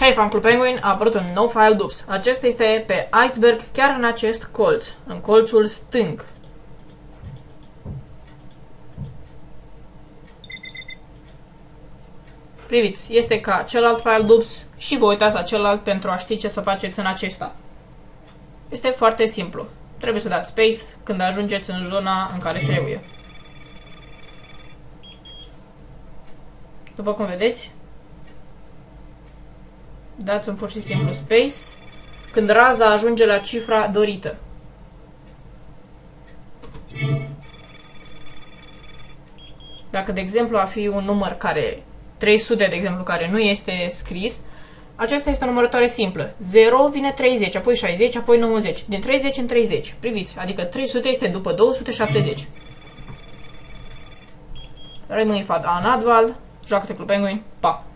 Hei, fan Club Penguin, a apărut un nou file dubs. Acesta este pe iceberg, chiar în acest colț, în colțul stâng. Priviți, este ca celălalt file dubs și vă uitați la celălalt pentru a ști ce să faceți în acesta. Este foarte simplu. Trebuie să dați space când ajungeți în zona în care trebuie. După cum vedeți, dați un pur și simplu space când raza ajunge la cifra dorită. Dacă, de exemplu, ar fi un număr care 300, de exemplu, care nu este scris, acesta este o numărătoare simplă. 0 vine 30, apoi 60, apoi 90. Din 30 în 30. Priviți, adică 300 este după 270. Rămâi Fad Anadval, joacă-te Club Penguin, pa!